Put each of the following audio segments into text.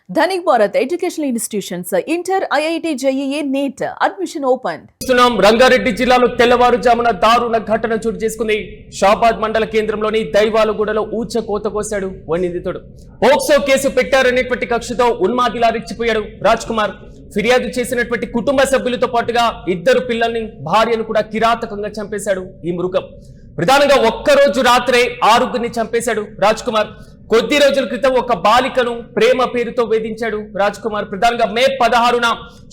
Dhanik Bharat Educational Institutions, Inter, IIT, JEE, NEET, admission opened. Rangareddy జిల్లాలో తెల్లవారుజామున దారుణ ఘటన చోటు చేసుకుంది. షాబాద్ మండల కేంద్రంలోని దైవాలగూడలో ఊచ కోత కోశాడు ఓ నిందితుడు. పోక్సో కేసు పెట్టారనేటువంటి కక్షతో ఉన్మాదిలా రెచ్చిపోయాడు రాజ్ కుమార్. ఫిర్యాదు చేసినటువంటి కుటుంబ సభ్యులతో పాటుగా ఇద్దరు పిల్లల్ని, భార్యను కూడా కిరాతకంగా చంపేశాడు ఈ మృగం. ప్రధానంగా ఒక్కరోజు రాత్రే 6గురిని చంపేశాడు రాజ్ కుమార్. కొద్ది రోజుల క్రితం ఒక బాలికను ప్రేమ పేరుతో వేధించాడు రాజ్ కుమార్. ప్రధానంగా మే 16న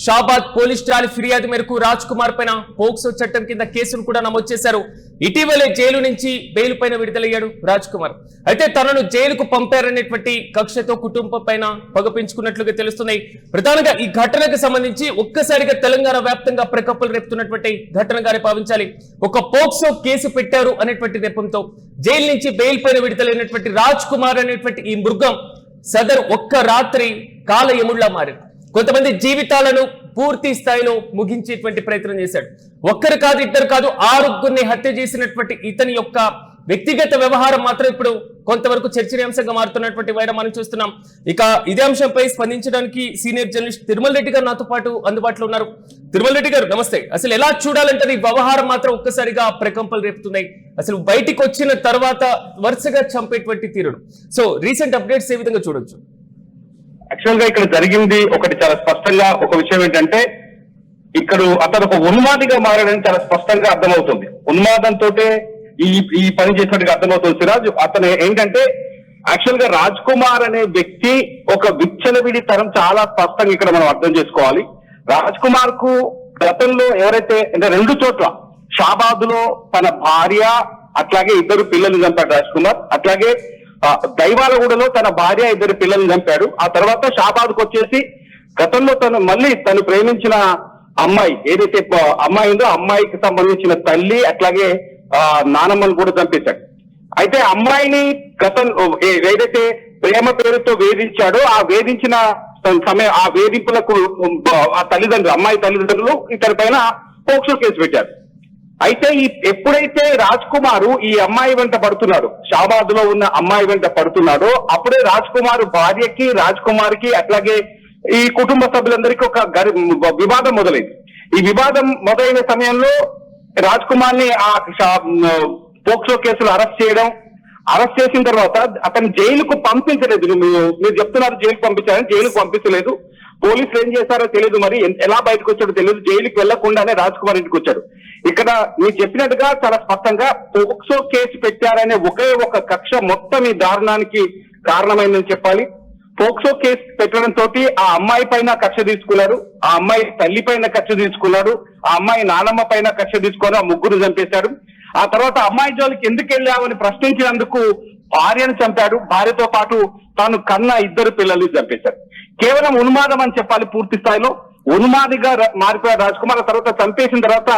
షాబాద్ పోలీస్ స్టేషన్ ఫిర్యాదు మేరకు రాజ్ కుమార్ పైన పోక్సో చట్టం కింద కేసును కూడా నమోదు చేశారు. ఇటీవలే జైలు నుంచి బెయిల్ పైన విడుదలయ్యాడు రాజ్ కుమార్. అయితే తనను జైలుకు పంపారనేటువంటి కక్షతో కుటుంబం పైన పగ పెంచుకున్నట్లుగా తెలుస్తున్నాయి. ప్రధానంగా ఈ ఘటనకు సంబంధించి ఒక్కసారిగా తెలంగాణ వ్యాప్తంగా ప్రకంపలు రేపుతున్నటువంటి ఘటనగానే భావించాలి. ఒక పోక్సో కేసు పెట్టారు అనేటువంటి నెపంతో జైలు నుంచి బెయిల్ పైన విడుదలైనటువంటి రాజ్ కుమార్ అనేటువంటి ఈ మృగం సదర్ ఒక్క రాత్రి కాలయముళ్లా మారింది. కొంతమంది జీవితాలను పూర్తి స్థాయిలో ముగించేటువంటి ప్రయత్నం చేశాడు. ఒక్కరు కాదు, ఇద్దరు కాదు, 6గురిని హత్య చేసినటువంటి ఇతని యొక్క వ్యక్తిగత వ్యవహారం మాత్రం ఇప్పుడు కొంతవరకు చర్చనీయాంశంగా మారుతున్నటువంటి వైరం మనం చూస్తున్నాం. ఇక ఇదే అంశంపై స్పందించడానికి సీనియర్ జర్నలిస్ట్ తిరుమల రెడ్డి గారు నాతో పాటు అందుబాటులో ఉన్నారు. తిరుమల రెడ్డి గారు నమస్తే. అసలు ఎలా చూడాలంటే ఈ వ్యవహారం మాత్రం ఒక్కసారిగా ప్రకంపలు రేపుతున్నాయి. అసలు బయటికి వచ్చిన తర్వాత వరుసగా చంపేటువంటి తీరుడు. సో రీసెంట్ అప్డేట్స్ ఏ విధంగా చూడొచ్చు? యాక్చువల్ గా ఇక్కడ జరిగింది ఒకటి చాలా స్పష్టంగా ఒక విషయం ఏంటంటే, ఇక్కడ అతను ఒక ఉన్మాదిగా మారాడని చాలా స్పష్టంగా అర్థమవుతుంది. ఉన్మాదంతో ఈ పని చేసినట్టుగా అర్థమవుతుంది సిరాజ్. అతను ఏంటంటే యాక్చువల్ గా రాజ్ కుమార్ అనే వ్యక్తి ఒక విచ్చలవిడి తరం చాలా స్పష్టంగా ఇక్కడ మనం అర్థం చేసుకోవాలి. రాజ్ కుమార్ కు గతంలో ఎవరైతే అంటే 2 చోట్ల షాబాద్ లో తన భార్య అట్లాగే ఇద్దరు పిల్లల్ని చంపాడు రాజ్ కుమార్. అట్లాగే దైవాలగూడలో తన భార్య ఇద్దరు పిల్లల్ని చంపాడు. ఆ తర్వాత షాబాద్కు వచ్చేసి గతంలో తను ప్రేమించిన అమ్మాయి ఏదైతే అమ్మాయి ఉందో అమ్మాయికి సంబంధించిన తల్లి అట్లాగే నానమ్మను కూడా చంపేశాడు. అయితే అమ్మాయిని ఏదైతే ప్రేమ పేరుతో వేధించాడో ఆ వేధించిన ఆ వేధింపులకు అమ్మాయి తల్లిదండ్రులు ఇతని పైన పోక్సో కేసు పెట్టారు. అయితే ఎప్పుడైతే రాజ్ కుమార్ ఈ అమ్మాయి వెంట పడుతున్నాడు, షాబాద్ లో ఉన్న అమ్మాయి వెంట పడుతున్నాడో అప్పుడే రాజ్ కుమార్ భార్యకి, రాజ్ కుమార్ కి అట్లాగే ఈ కుటుంబ సభ్యులందరికీ ఒక వివాదం మొదలైంది. ఈ వివాదం మొదలైన సమయంలో రాజ్ కుమార్ ని ఆ పోక్సో కేసులో అరెస్ట్ చేసిన తర్వాత అతను జైలుకు పంపించలేదు. మీరు చెప్తున్నారు జైలుకు పంపించారని, జైలుకు పంపించలేదు. పోలీసులు ఏం చేశారో తెలియదు, మరి ఎలా బయటకు వచ్చాడో తెలియదు. జైలుకి వెళ్లకుండానే రాజ్ కుమార్ ఇంటికి వచ్చాడు. ఇక్కడ మీరు చెప్పినట్టుగా చాలా స్పష్టంగా పోక్సో కేసు పెట్టారనే ఒకే ఒక కక్ష మొత్తం ఈ దారుణానికి కారణమైందని చెప్పాలి. పోక్సో కేసు పెట్టడంతో ఆ అమ్మాయి పైన కక్ష తీసుకున్నారు, ఆ అమ్మాయి తల్లి పైన కక్ష తీసుకున్నాడు, ఆ అమ్మాయి నానమ్మ పైన కక్ష తీసుకొని ఆ ముగ్గురు చంపేశాడు. ఆ తర్వాత అమ్మాయి జోలికి ఎందుకు వెళ్ళామని ప్రశ్నించినందుకు భార్యను చంపాడు. భార్యతో పాటు తాను కన్న ఇద్దరు పిల్లల్ని చంపేశాడు. కేవలం ఉన్మాదం అని చెప్పాలి. పూర్తి స్థాయిలో ఉన్మాదిగా మారిపోయాడు రాజ్ కుమార్. తర్వాత చంపేసిన తర్వాత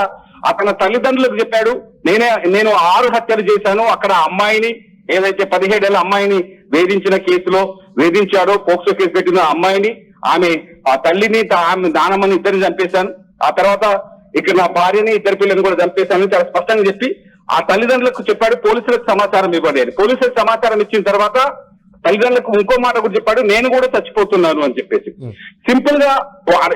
అతని తల్లిదండ్రులకు చెప్పాడు, నేను 6 హత్యలు చేశాను. అక్కడ అమ్మాయిని ఏదైతే 17 ఏళ్ల అమ్మాయిని వేధించిన కేసులో వేధించాడో, పోక్సో కేసు పెట్టిన అమ్మాయిని, ఆ తల్లిని, ఆమె నానమ్మని ఇద్దరిని చంపేశాను. ఆ తర్వాత ఇక్కడ నా భార్యని, ఇద్దరు పిల్లల్ని కూడా చంపేశాను చాలా స్పష్టంగా చెప్పి ఆ తల్లిదండ్రులకు చెప్పాడు పోలీసులకు సమాచారం ఇవ్వండి అని. పోలీసులకు సమాచారం ఇచ్చిన తర్వాత తల్లిదండ్రులకు ఇంకో మాట కూడా చెప్పాడు, నేను కూడా చచ్చిపోతున్నాను అని చెప్పేసి. సింపుల్ గా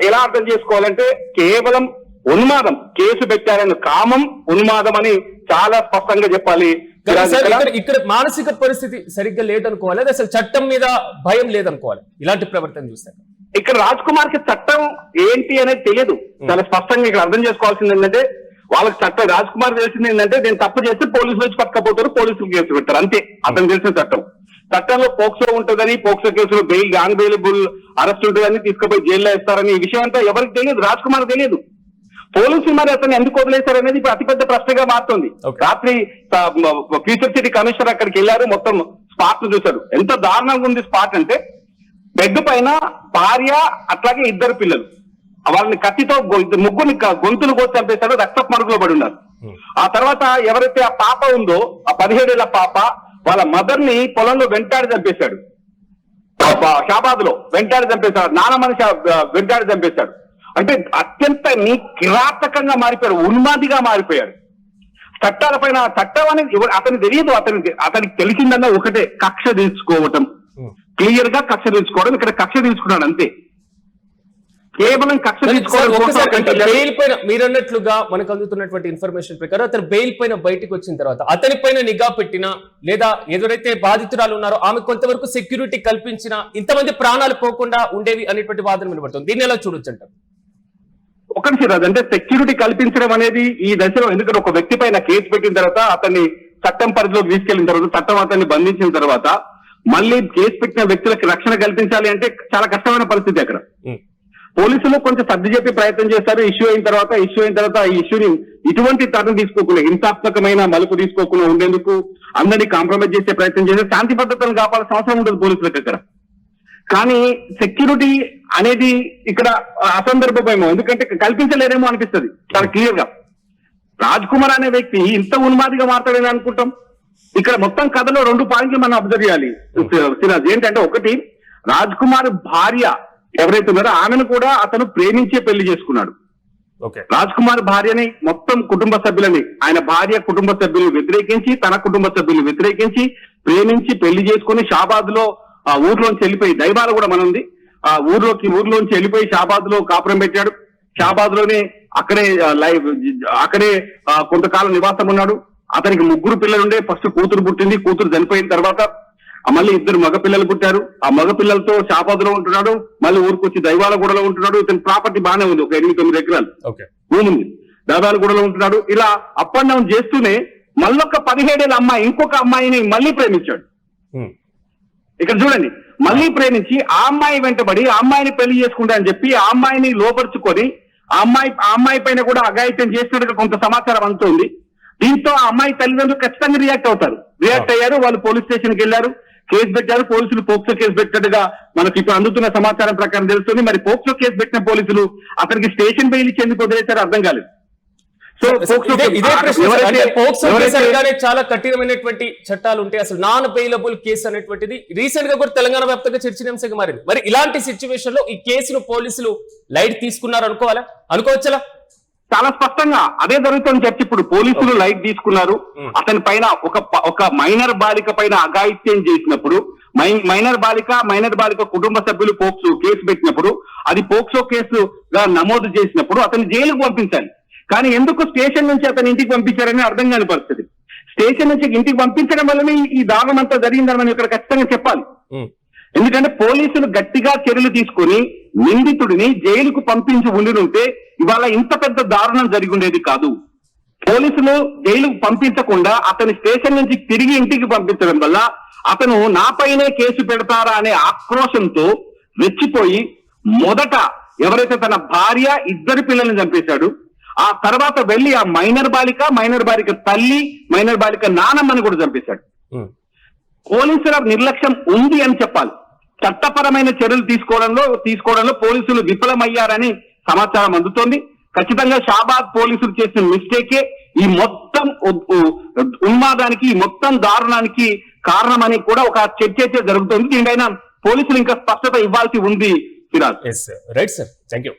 ఎలా అర్థం చేసుకోవాలంటే కేవలం ఉన్మాదం, కేసు పెట్టారని కామం, ఉన్మాదం అని చాలా స్పష్టంగా చెప్పాలి. ఇక్కడ మానసిక పరిస్థితి సరిగ్గా లేదనుకోవాలి, అసలు చట్టం మీద భయం లేదనుకోవాలి ఇలాంటి ప్రవర్తన చూస్తే. ఇక్కడ రాజ్ కుమార్ కి చట్టం ఏంటి అనేది తెలియదు. చాలా స్పష్టంగా ఇక్కడ అర్థం చేసుకోవాల్సింది ఏంటంటే వాళ్ళకి చట్టం, రాజ్ కుమార్ తెలిసింది ఏంటంటే నేను తప్పు చేస్తే పోలీసులు వచ్చి పట్టుకపోతారు, పోలీసులు కేసు పెట్టారు, అంతే అతను తెలిసిన చట్టం. చట్టంలో పోక్సో ఉంటుందని, పోక్సో కేసులో నాన్ బెయిలబుల్ అరెస్ట్ ఉంటుందని తీసుకుపోయి జైల్లో ఇస్తారని ఈ విషయం అంతా ఎవరికి తెలియదు, రాజ్ కుమార్ తెలియదు. పోలీసులు మరి అతను ఎందుకు వదిలేశారు అనేది ఇప్పుడు అతిపెద్ద ప్రశ్నగా మారుతుంది. రాత్రి ఫ్యూచర్ సిటీ కమిషనర్ అక్కడికి వెళ్ళారు, మొత్తం స్పాట్ ను చూశారు. ఎంత దారుణంగా ఉంది స్పాట్ అంటే, బెడ్ పైన భార్య అట్లాగే ఇద్దరు పిల్లలు, వాళ్ళని కత్తితో ముగ్గురిని గొంతులు కోసి చంపేశాడు, రక్తపు మరుగులో పడి ఉన్నారు. ఆ తర్వాత ఎవరైతే ఆ పాప ఉందో, ఆ 17 ఏళ్ల పాప, వాళ్ళ మదర్ ని పొలంలో వెంటాడి చంపేశాడు. షాబాద్ లో వెంటాడి చంపేశాడు, నానమ్మని వెంటాడి చంపేశాడు. అంటే అత్యంత కిరాతకంగా మారిపోయాడు, ఉన్మాదిగా మారిపోయాడు. చట్టాలపైన చట్టం అనేది అతనికి తెలియదు. అతనికి తెలిసిందన్న ఒకటే, కక్ష తీసుకోవటం. క్లియర్ గా కక్ష తీర్చుకోవడం. ఇక్కడ కక్ష తీసుకున్నాడు అంతే, కేవలం కక్ష బెయిల్ పైన మీరు అన్నట్లుగా మనకు అందుతున్నటువంటి ఇన్ఫర్మేషన్ ప్రకారం అతను బెయిల్ పైన బయటకు వచ్చిన తర్వాత అతని పైన నిఘా పెట్టినా లేదా ఎవరైతే బాధితురాలు ఉన్నారో ఆమె కొంతవరకు సెక్యూరిటీ కల్పించినా ఇంతమంది ప్రాణాలు పోకుండా ఉండేవి అనేటువంటి వాదన వినబడుతుంది. దీన్ని ఎలా చూడొచ్చు అంటారు? ఒకటి సిరాజ్, అంటే సెక్యూరిటీ కల్పించడం అనేది ఈ దశలో, ఎందుకంటే ఒక వ్యక్తి పైన కేసు పెట్టిన తర్వాత అతన్ని చట్టం పరిధిలోకి తీసుకెళ్లిన తర్వాత చట్టం అతన్ని బంధించిన తర్వాత మళ్ళీ కేసు పెట్టిన వ్యక్తులకు రక్షణ కల్పించాలి అంటే చాలా కష్టమైన పరిస్థితి. అక్కడ పోలీసులు కొంచెం సర్ది చెప్పి ప్రయత్నం చేస్తారు. ఇష్యూ అయిన తర్వాత ఈ ఇష్యూని ఇటువంటి టర్న్ తీసుకోకుండా, హింసాత్మకమైన మలుపు తీసుకోకుండా ఉండేందుకు అందరినీ కాంప్రమైజ్ చేసే ప్రయత్నం చేస్తే శాంతి భద్రతను కాపాడాల్సిన అవసరం ఉంటుంది పోలీసులకు అక్కడ. కానీ సెక్యూరిటీ అనేది ఇక్కడ అసందర్భమేమో, ఎందుకంటే కల్పించలేరేమో అనిపిస్తుంది చాలా క్లియర్ గా. రాజ్ కుమార్ అనే వ్యక్తి ఇంత ఉన్మాదిగా మాట్లాడేది అనుకుంటాం. ఇక్కడ మొత్తం కథలో 2 పాయింట్లు మనం అబ్జర్వ్ చేయాలి సిరాజ్. ఏంటంటే ఒకటి, రాజ్ కుమార్ భార్య ఎవరైతే ఉన్నారో ఆమెను కూడా అతను ప్రేమించే పెళ్లి చేసుకున్నాడు. రాజ్ కుమార్ భార్యని మొత్తం కుటుంబ సభ్యులని, ఆయన భార్య కుటుంబ సభ్యులు వ్యతిరేకించి, తన కుటుంబ సభ్యులు వ్యతిరేకించి ప్రేమించి పెళ్లి చేసుకుని షాబాద్ లో ఆ ఊర్లోంచి వెళ్ళిపోయి, దైవాలు కూడా మనంది, ఆ ఊర్లోంచి వెళ్ళిపోయి షాబాద్ లో కాపురం పెట్టాడు. షాబాద్ లోనే అక్కడే కొంతకాలం నివాసం ఉన్నాడు. అతనికి 3 పిల్లలు ఉండే. ఫస్ట్ కూతురు పుట్టింది, కూతురు చనిపోయిన తర్వాత మళ్ళీ 2 మగపిల్లలు పుట్టారు. ఆ మగపిల్లలతో షాబాద్ లో ఉంటున్నాడు. మళ్ళీ ఊరికొచ్చి దైవాలగూడలో ఉంటున్నాడు. ఇతని ప్రాపర్టీ బాగానే ఉంది, ఒక 8-9 ఎకరాలు భూమి ఉంది, దైవాలగూడలో ఉంటున్నాడు. ఇలా అప్ అండ్ డౌన్ చేస్తూనే మళ్ళొక 17 ఏళ్ళ అమ్మాయి, ఇంకొక అమ్మాయిని మళ్ళీ ప్రేమించాడు. ఇక్కడ చూడండి, మళ్ళీ ప్రేమించి ఆ అమ్మాయి వెంటబడి ఆ అమ్మాయిని పెళ్లి చేసుకుంటా అని చెప్పి ఆ అమ్మాయిని లోపరుచుకొని ఆ అమ్మాయి పైన కూడా అఘాయిత్యం చేసినట్టుగా కొంత సమాచారం అందుతుంది. దీంతో ఆ అమ్మాయి తల్లిదండ్రులు ఖచ్చితంగా రియాక్ట్ అయ్యారు. వాళ్ళు పోలీస్ స్టేషన్కి వెళ్ళారు, కేసు పెట్టారు. పోలీసులు పోక్సో కేసు పెట్టినట్టుగా మనకి ఇప్పుడు అందుతున్న సమాచారం ప్రకారం తెలుస్తుంది. మరి పోక్సో కేసు పెట్టిన పోలీసులు అతనికి స్టేషన్ బెయిల్ ఇచ్చి ఎందుకు వదిలేశారో అర్థం కాలేదు. చాలా కఠినమైనటువంటి చట్టాలు ఉంటాయి. అసలు నాన్ బెయిలబుల్ కేసు అనేటువంటిది రీసెంట్ గా కూడా తెలంగాణ వ్యాప్తంగా చర్చనీయాంశంగా మారింది. మరి ఇలాంటి సిచ్యువేషన్ లో ఈ కేసును పోలీసులు లైట్ తీసుకున్నారు అనుకోవచ్చా? చాలా స్పష్టంగా అదే జరుగుతుంది చర్చ. ఇప్పుడు పోలీసులు లైట్ తీసుకున్నారు. అతని పైన ఒక మైనర్ బాలిక పైన అఘాయిత్యం చేసినప్పుడు, మైనర్ బాలిక కుటుంబ సభ్యులు పోక్సో కేసు పెట్టినప్పుడు, అది పోక్సో కేసుగా నమోదు చేసినప్పుడు అతన్ని జైలుకు పంపించాలి. కానీ ఎందుకు స్టేషన్ నుంచి అతని ఇంటికి పంపించారని అర్థం కాని పరిస్థితి. స్టేషన్ నుంచి ఇంటికి పంపించడం వల్లనే ఈ దారుణం అంతా జరిగిందని మనం ఇక్కడ ఖచ్చితంగా చెప్పాలి. ఎందుకంటే పోలీసులు గట్టిగా చర్యలు తీసుకుని నిందితుడిని జైలుకు పంపించి ఉండినుంటే ఇవాళ ఇంత పెద్ద దారుణం జరిగి ఉండేది కాదు. పోలీసులు జైలుకు పంపించకుండా అతని స్టేషన్ నుంచి తిరిగి ఇంటికి పంపించడం వల్ల అతను నాపైనే కేసు పెడతారా అనే ఆక్రోశంతో రెచ్చిపోయి మొదట ఎవరైతే తన భార్య 2 పిల్లల్ని చంపేశాడు, ఆ తర్వాత వెళ్లి ఆ మైనర్ బాలిక తల్లి, మైనర్ బాలిక నానమ్మని కూడా చంపేశాడు. పోలీసుల నిర్లక్ష్యం ఉంది అని చెప్పాలి. చట్టపరమైన చర్యలు తీసుకోవడంలో పోలీసులు విఫలమయ్యారని సమాచారం అందుతోంది. ఖచ్చితంగా షాబాద్ పోలీసులు చేసిన మిస్టేకే ఈ మొత్తం ఉన్మాదానికి, ఈ మొత్తం దారుణానికి కారణమని కూడా ఒక చర్చ అయితే జరుగుతుంది. దీనిపైన పోలీసులు ఇంకా స్పష్టత ఇవ్వాల్సి ఉంది Siraj. Right sir, thank you.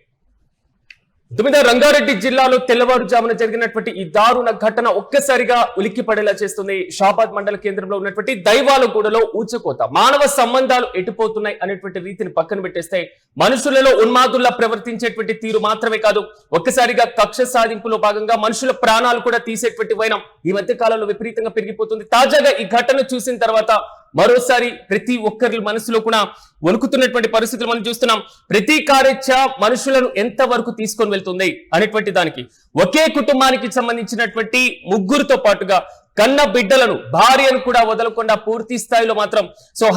Rangareddy జిల్లాలో తెల్లవారుజామున జరిగినటువంటి ఈ దారుణ ఘటన ఒక్కసారిగా ఉలిక్కి పడేలా చేస్తుంది. షాబాద్ మండల కేంద్రంలో ఉన్నటువంటి దైవాలగూడలో ఊచకోత, మానవ సంబంధాలు ఎటుపోతున్నాయి అనేటువంటి రీతిని పక్కన పెట్టేస్తే మనుషులలో ఉన్మాదుల్లా ప్రవర్తించేటువంటి తీరు మాత్రమే కాదు, ఒక్కసారిగా కక్ష సాధింపులో భాగంగా మనుషుల ప్రాణాలు కూడా తీసేటువంటి వైనం ఈ మధ్య కాలంలో విపరీతంగా పెరిగిపోతుంది. తాజాగా ఈ ఘటన చూసిన తర్వాత మరోసారి ప్రతి ఒక్కరి మనసులో కూడా వణుకుతున్నటువంటి పరిస్థితులు మనం చూస్తున్నాం. ప్రతీకారేచ్ఛ మనుషులను ఎంత వరకు తీసుకొని వెళ్తుంది అనేటువంటి దానికి ఒకే కుటుంబానికి సంబంధించినటువంటి 3తో పాటుగా కన్న బిడ్డలను, భార్యను కూడా వదలకుండా పూర్తి స్థాయిలో మాత్రం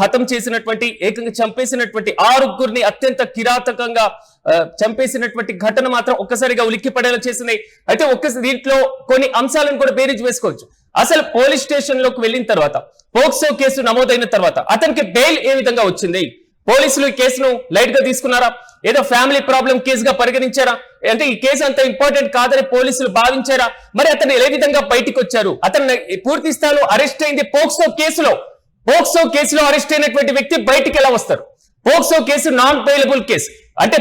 హతం చేసినటువంటి, ఏకంగా చంపేసినటువంటి 6 అత్యంత కిరాతకంగా చంపేసినటువంటి ఘటన మాత్రం ఒక్కసారిగా ఉలిక్కి పడేలా చేసింది. అయితే దీంట్లో కొన్ని అంశాలను కూడా బేరీజ్ వేసుకోవచ్చు. అసలు పోలీస్ స్టేషన్ లోకి వెళ్ళిన తర్వాత, పోక్సో కేసు నమోదైన తర్వాత అతనికి బెయిల్ ఏ విధంగా వచ్చింది? పోలీసులు ఈ కేసును లైట్ గా తీసుకున్నారా? ఏదో ఫ్యామిలీ ప్రాబ్లం కేసుగా పరిగణించారా? అంటే ఈ కేసు అంత ఇంపార్టెంట్ కాదని పోలీసులు భావించారా? మరి అతను ఏ విధంగా బయటికి వచ్చారు? అతను పూర్తి స్థాయిలో అరెస్ట్ అయింది పోక్సో కేసులో అరెస్ట్ అయినటువంటి వ్యక్తి బయటికి ఎలా వస్తారు? POCSO case non bailable case. అంటే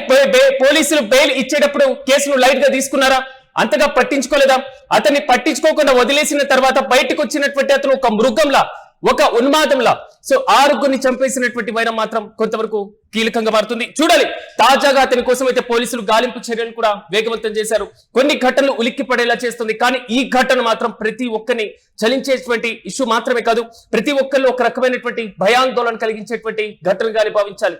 పోలీసులు బెయిల్ ఇచ్చేటప్పుడు కేసును లైట్ గా తీసుకున్నారా? అంతగా పట్టించుకోలేదా? అతన్ని పట్టించుకోకుండా వదిలేసిన తర్వాత బయటకు వచ్చినటువంటి అతను ఒక మృగంలా ఒక ఉన్మాదంలా. సో ఆరుగురిని చంపేసినటువంటి వైరం మాత్రం కొంతవరకు కీలకంగా మారుతుంది. చూడాలి. తాజాగా అతని కోసం అయితే పోలీసులు గాలింపు చర్యలు కూడా వేగవంతం చేశారు. కొన్ని ఘటనలు ఉలిక్కి పడేలా చేస్తుంది. కానీ ఈ ఘటన మాత్రం ప్రతి ఒక్కరిని చలించేటువంటి ఇష్యూ మాత్రమే కాదు, ప్రతి ఒక్కరిలో ఒక రకమైనటువంటి భయాందోళన కలిగించేటువంటి ఘటనగానే భావించాలి.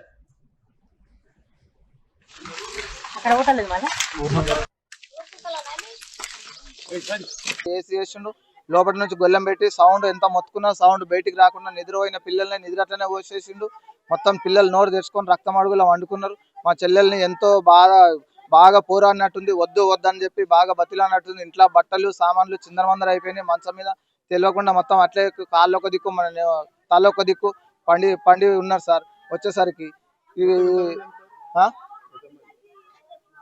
ఏసీ చేసిండు, లోపల నుంచి గొల్లెం పెట్టి సౌండ్ ఎంత మొత్తుకున్నా సౌండ్ బయటికి రాకుండా నిద్రపోయిన పిల్లల్ని నిద్రట్లనే పోసేసిండు. మొత్తం పిల్లలు నోరు తెచ్చుకొని రక్తం అడుగులో వండుకున్నారు. మా చెల్లెల్ని ఎంతో బాగా పోరాడినట్టుంది, వద్దు వద్దని చెప్పి బాగా బతిలాడినట్టుంది. ఇంట్లో బట్టలు సామాన్లు చిందరమందర అయిపోయినాయి. మంచం మీద తెలియకుండా మొత్తం అట్లే కాళ్ళు ఒక దిక్కు తల ఒక దిక్కు పండి ఉన్నారు సార్. వచ్చేసరికి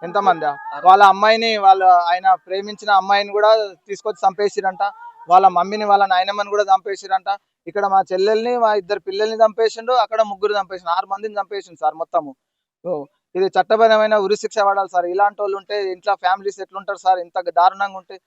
ఎంతమంది వాళ్ళ అమ్మాయిని ఆయన ప్రేమించిన అమ్మాయిని కూడా తీసుకొచ్చి చంపేసిరంట. వాళ్ళ మమ్మీని వాళ్ళ నాయనమ్మని కూడా చంపేసిరంట. ఇక్కడ మా చెల్లెల్ని మా ఇద్దరు పిల్లల్ని చంపేసిండు, అక్కడ ముగ్గురు చంపేసిండు, 6 మందిని చంపేసిండు సార్ మొత్తము. ఇది చట్టపరమైన ఉరి శిక్ష పడాలి సార్. ఇలాంటి వాళ్ళు ఉంటే ఇంట్లో ఫ్యామిలీస్ ఎట్లుంటారు సార్? ఇంత దారుణంగా ఉంటే